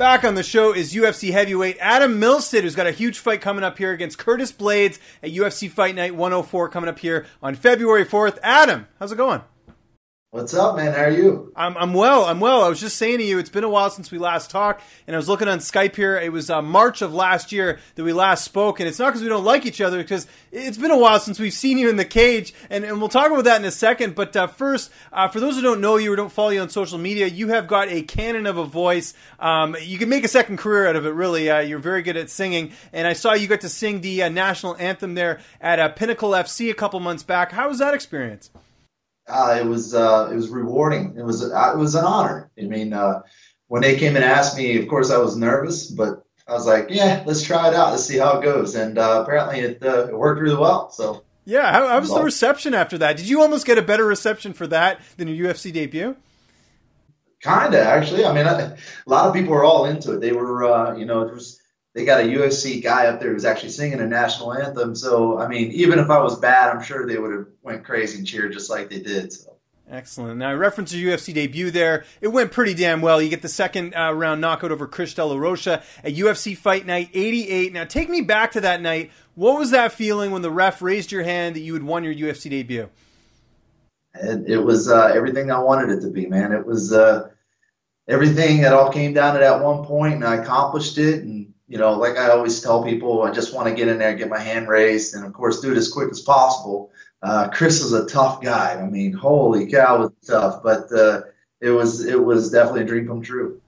Back on the show is UFC heavyweight Adam Milstead, who's got a huge fight coming up here against Curtis Blaydes at UFC Fight Night 104 coming up here on February 4th. Adam, how's it going? What's up, man? How are you? I'm well. I was just saying to you, it's been a while since we last talked, and I was looking on Skype here. It was March of last year that we last spoke, and it's not because we don't like each other, because it's been a while since we've seen you in the cage, and we'll talk about that in a second. But first, for those who don't know you or don't follow you on social media, you have got a cannon of a voice. You can make a second career out of it, really. You're very good at singing, and I saw you got to sing the national anthem there at Pinnacle FC a couple months back. How was that experience? It was rewarding. It was an honor. I mean, when they came and asked me, of course I was nervous, but I was like, yeah, let's try it out. Let's see how it goes. And apparently it worked really well. So yeah, how was the reception after that? Did you almost get a better reception for that than your UFC debut? Kinda, actually. I mean, a lot of people were all into it. They were, they got a UFC guy up there who was actually singing a national anthem. So, I mean, even if I was bad, I'm sure they would have went crazy and cheered just like they did. So. Excellent. Now, I referenced your UFC debut there. It went pretty damn well. You get the second round knockout over Chris De La Rocha at UFC Fight Night 88. Now, take me back to that night. What was that feeling when the ref raised your hand that you had won your UFC debut? It was everything I wanted it to be, man. It was everything that all came down to that one point, and I accomplished it. And like I always tell people, I just want to get in there, get my hand raised, and of course do it as quick as possible. Chris is a tough guy. I mean, holy cow, it was tough, but it was definitely a dream come true.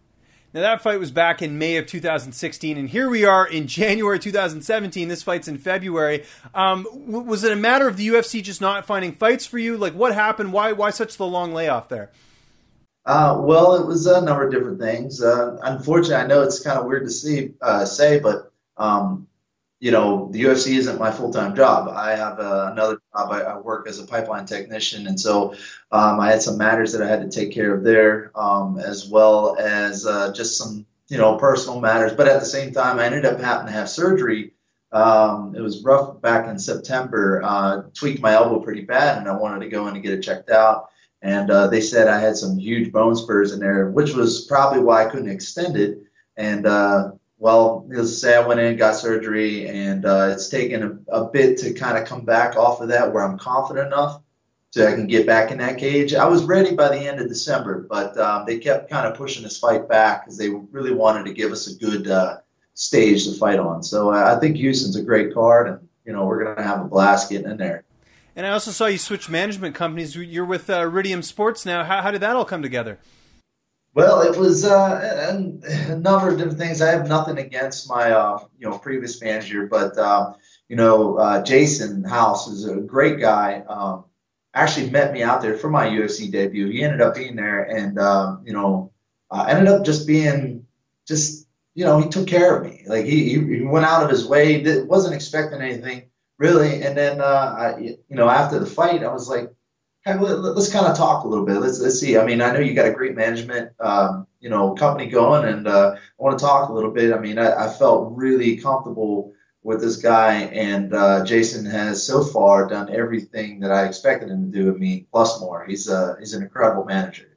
Now that fight was back in May of 2016, and here we are in January 2017. This fight's in February. Was it a matter of the UFC just not finding fights for you? Like, what happened? Why such the long layoff there? Well, it was a number of different things. Unfortunately, I know it's kind of weird to say, but the UFC isn't my full-time job. I have another job. I work as a pipeline technician, and so I had some matters that I had to take care of there, as well as just some personal matters. But at the same time, I ended up having to have surgery. It was rough back in September. Tweaked my elbow pretty bad, and I wanted to go in and get it checked out. And they said I had some huge bone spurs in there, which was probably why I couldn't extend it. And, needless to say, I went in, got surgery, and it's taken a bit to kind of come back off of that where I'm confident enough so I can get back in that cage. I was ready by the end of December, but they kept kind of pushing this fight back because they really wanted to give us a good stage to fight on. So I think Houston's a great card, and, we're going to have a blast getting in there. And I also saw you switch management companies. You're with Iridium Sports now. How did that all come together? Well, it was a number of different things. I have nothing against my previous manager, but Jason House is a great guy. Actually met me out there for my UFC debut. He ended up being there, and ended up just being he took care of me. Like he went out of his way. Wasn't expecting anything. Really, and then after the fight, I was like, "Hey, let's kind of talk a little bit. Let's see. I mean, I know you got a great management, company going, and I want to talk a little bit. I mean, I felt really comfortable with this guy, and Jason has so far done everything that I expected him to do. I mean, plus more. He's an incredible manager."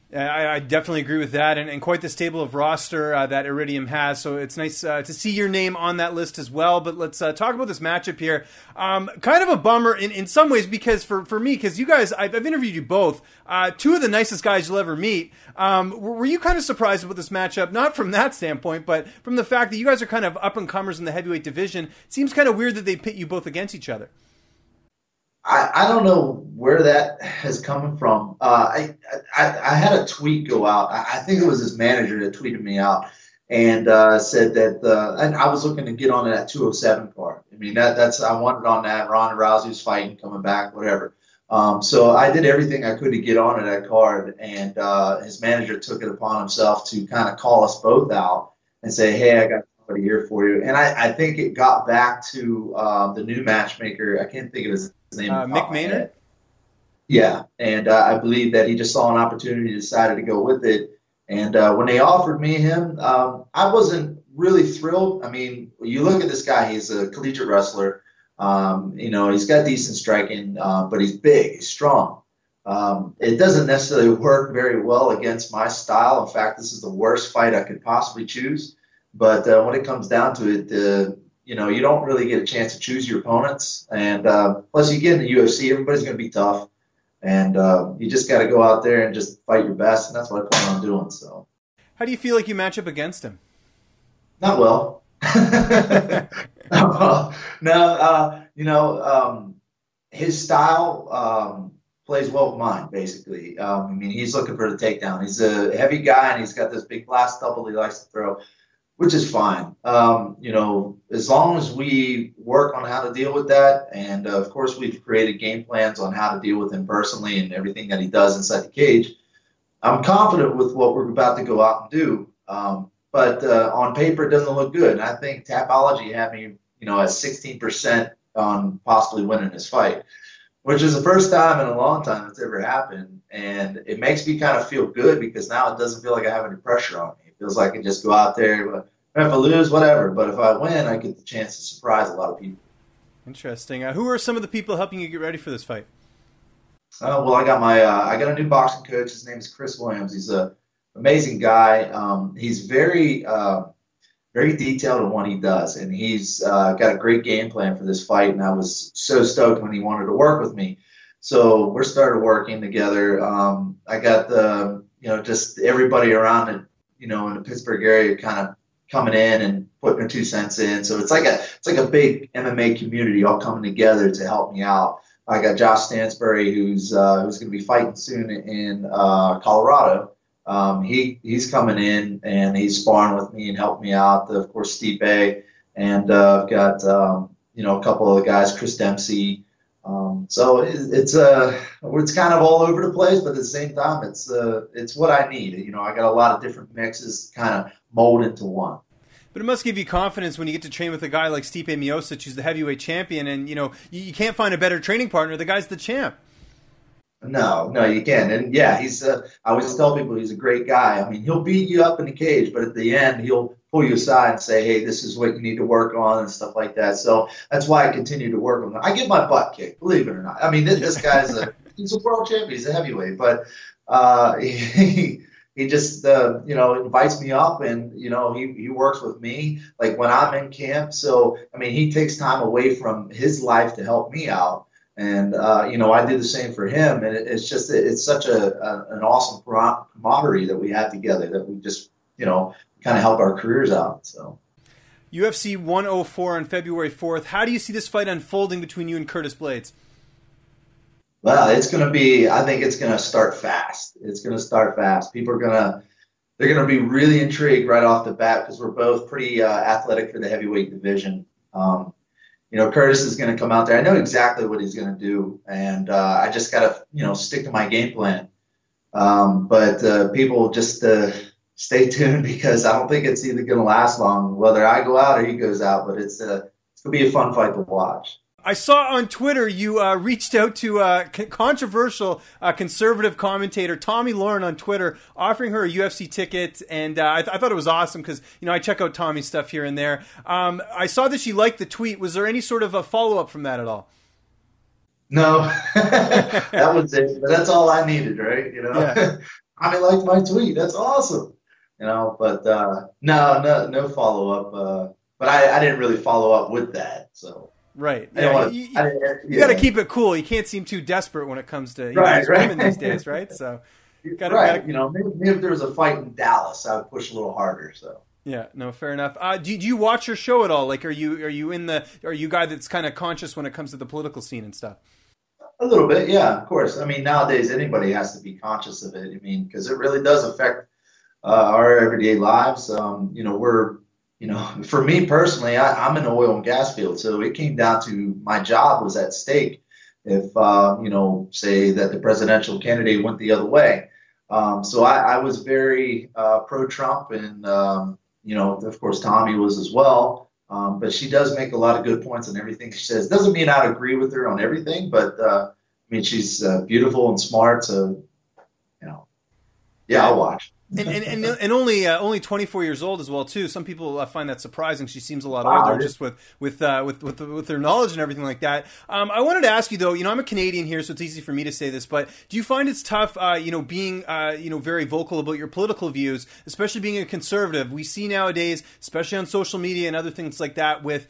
I definitely agree with that, and quite the stable of roster that Iridium has, so it's nice to see your name on that list as well. But let's talk about this matchup here. Kind of a bummer in some ways, because for me, because you guys, I've interviewed you both, two of the nicest guys you'll ever meet. Were you kind of surprised about this matchup? Not from that standpoint, but from the fact that you guys are kind of up-and-comers in the heavyweight division. It seems kind of weird that they pit you both against each other. I don't know where that has come from. I had a tweet go out. I think it was his manager that tweeted me out and said that and I was looking to get on that 207 card. I mean, that's I wanted on that. Ronda Rousey's fighting, coming back, whatever. So I did everything I could to get onto that card, and his manager took it upon himself to kind of call us both out and say, "Hey, I got somebody here for you." And I think it got back to the new matchmaker. I can't think of his name. Mick Maynard? Yeah, and I believe that he just saw an opportunity, decided to go with it. And when they offered me him, I wasn't really thrilled. I mean, you look at this guy, he's a collegiate wrestler. He's got decent striking, but he's big, he's strong. It doesn't necessarily work very well against my style. In fact, this is the worst fight I could possibly choose. But when it comes down to it, you don't really get a chance to choose your opponents. And plus, you get in the UFC, everybody's going to be tough. And you just got to go out there and just fight your best. And that's what I plan on doing. So, how do you feel like you match up against him? Not well. Not well. No, his style plays well with mine, basically. I mean, he's looking for the takedown. He's a heavy guy, and he's got this big blast double he likes to throw, which is fine. As long as we work on how to deal with that, and of course we've created game plans on how to deal with him personally and everything that he does inside the cage, I'm confident with what we're about to go out and do. But on paper, it doesn't look good. And I think Tapology had me, at 16% on possibly winning this fight, which is the first time in a long time it's ever happened. And it makes me kind of feel good because now it doesn't feel like I have any pressure on me. It feels like I can just go out there, if I lose, whatever. But if I win, I get the chance to surprise a lot of people. Interesting. Who are some of the people helping you get ready for this fight? Well, I got I got a new boxing coach. His name is Chris Williams. He's an amazing guy. He's very detailed in what he does, and he's got a great game plan for this fight. And I was so stoked when he wanted to work with me. So we're started working together. I got just everybody around it, in the Pittsburgh area, kind of coming in and putting their 2 cents in. So it's like a big MMA community all coming together to help me out. I got Josh Stansbury, who's going to be fighting soon in Colorado. He's coming in and he's sparring with me and helping me out. Of course, Stipe, and I've got a couple of the guys, Chris Dempsey. So it's kind of all over the place, but at the same time, it's what I need. I got a lot of different mixes kind of mold into one. But it must give you confidence when you get to train with a guy like Stipe Miocic, who's the heavyweight champion, and you can't find a better training partner. The guy's the champ. No, you can't. And yeah, I always tell people he's a great guy. I mean, he'll beat you up in the cage, but at the end, he'll pull you aside and say, hey, this is what you need to work on and stuff like that. So that's why I continue to work on him. I get my butt kicked, believe it or not. I mean, this guy's he's a world champion. He's a heavyweight, but he just, invites me up and, he works with me like when I'm in camp. So, I mean, he takes time away from his life to help me out. And, I do the same for him. And it's such an awesome camaraderie that we have together that we just, kind of help our careers out. So UFC 104 on February 4th. How do you see this fight unfolding between you and Curtis Blaydes? Well, I think it's going to start fast. It's going to start fast. People they're going to be really intrigued right off the bat because we're both pretty athletic for the heavyweight division. Curtis is going to come out there. I know exactly what he's going to do, and I just got to, stick to my game plan. But people just stay tuned because I don't think it's either going to last long, whether I go out or he goes out. But it's going to be a fun fight to watch. I saw on Twitter you reached out to controversial conservative commentator Tomi Lahren on Twitter, offering her a UFC ticket, and I thought it was awesome because I check out Tommy's stuff here and there. I saw that she liked the tweet. Was there any sort of a follow up from that at all? No, that was it. But that's all I needed, right? Yeah. Tommy liked my tweet. That's awesome. But no follow up. But I didn't really follow up with that, so. Right. Yeah. You got to keep it cool. You can't seem too desperate when it comes to women these days, right? So, gotta, maybe if there was a fight in Dallas, I would push a little harder. So. Yeah. No. Fair enough. Do you watch your show at all? Like, are you a guy that's kind of conscious when it comes to the political scene and stuff? A little bit, yeah. Of course. I mean, nowadays anybody has to be conscious of it. I mean, because it really does affect our everyday lives. For me personally, I'm in the oil and gas field, so it came down to my job was at stake if, say that the presidential candidate went the other way. So I was very pro-Trump, and, of course, Tommy was as well. But she does make a lot of good points on everything she says. Doesn't mean I'd agree with her on everything, but, she's beautiful and smart, so, yeah, I'll watch. And only 24 years old as well too. Some people find that surprising. She seems a lot older, just with her knowledge and everything like that. I wanted to ask you though. I'm a Canadian here, so it's easy for me to say this. But do you find it's tough, being very vocal about your political views, especially being a conservative? We see nowadays, especially on social media and other things like that, with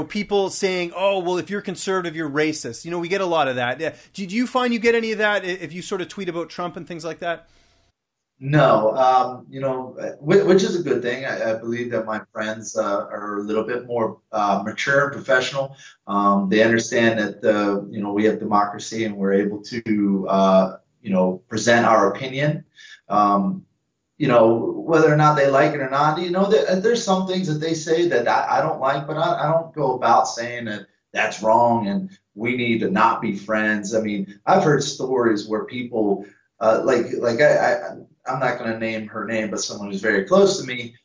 people saying, "Oh, well, if you're conservative, you're racist." We get a lot of that. Do you find you get any of that if you sort of tweet about Trump and things like that? No, which is a good thing. I believe that my friends are a little bit more mature and professional. They understand that we have democracy and we're able to present our opinion. Whether or not they like it or not, there's some things that they say that I don't like, but I don't go about saying that that's wrong and we need to not be friends. I mean, I've heard stories where people I'm not going to name her name, but someone who's very close to me,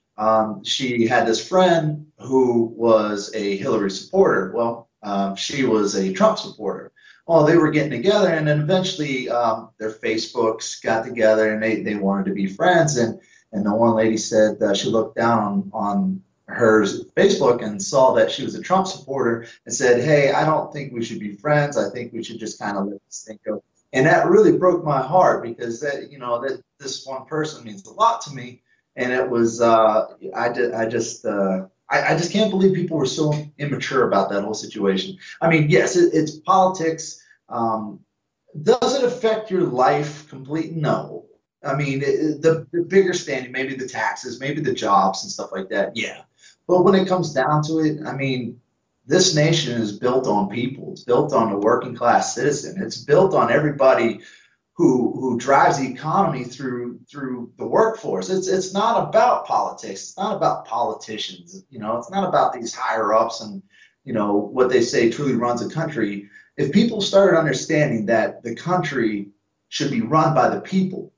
she had this friend who was a Hillary supporter. Well, she was a Trump supporter. Well, they were getting together, and then eventually their Facebooks got together, and they wanted to be friends. And the one lady said she looked down on her Facebook and saw that she was a Trump supporter and said, "Hey, I don't think we should be friends. I think we should just kind of let this thing go." And that really broke my heart because that this one person means a lot to me, and it was I just can't believe people were so immature about that whole situation. I mean, yes, it's politics. Does it affect your life completely? No. I mean, the bigger standing, maybe the taxes, maybe the jobs and stuff like that. Yeah, but when it comes down to it, I mean, this nation is built on people. It's built on the working class citizen. It's built on everybody who drives the economy through the workforce. It's not about politics. It's not about politicians. It's not about these higher ups and what they say truly runs a country. If people started understanding that the country should be run by the people,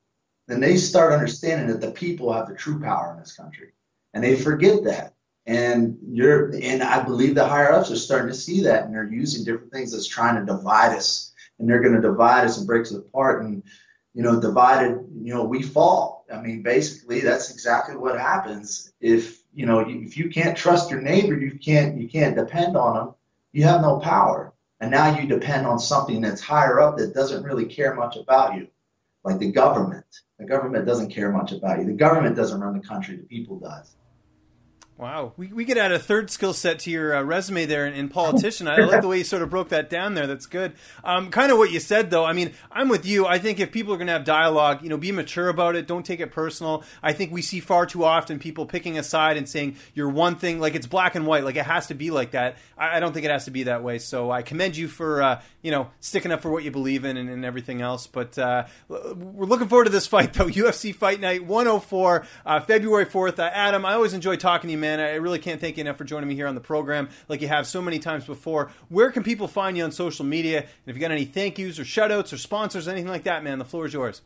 then they start understanding that the people have the true power in this country, and they forget that. And I believe the higher ups are starting to see that, and they're using different things that's trying to divide us, and they're going to divide us and break us apart. And divided, we fall. I mean, basically, that's exactly what happens. If you can't trust your neighbor, you can't depend on them. You have no power, and now you depend on something that's higher up that doesn't really care much about you, like the government. The government doesn't care much about you. The government doesn't run the country. The people does. Wow. We could add a third skill set to your resume there in politician. I like the way you sort of broke that down there. That's good. Kind of what you said, though. I mean, I'm with you. I think if people are going to have dialogue, be mature about it. Don't take it personal. I think we see far too often people picking a side and saying you're one thing, like it's black and white, like it has to be like that. I don't think it has to be that way. So I commend you for, sticking up for what you believe in and everything else. But we're looking forward to this fight, though. UFC Fight Night 104, February 4th. Adam, I always enjoy talking to you, man. I really can't thank you enough for joining me here on the program like you have so many times before. Where can people find you on social media? And if you got any thank yous or shout outs or sponsors, anything like that, man, the floor is yours.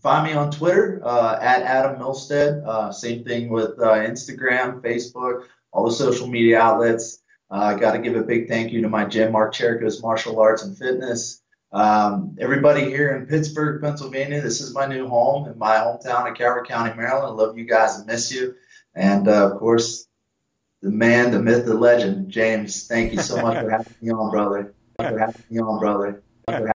Find me on Twitter at Adam Milstead. Same thing with Instagram, Facebook, all the social media outlets. I got to give a big thank you to my gym, Mark Cherikos Martial Arts and Fitness. Everybody here in Pittsburgh, Pennsylvania, this is my new home in my hometown of Calvert County, Maryland. I love you guys and miss you. And, of course, the man, the myth, the legend, James, thank you so much for having me on, brother.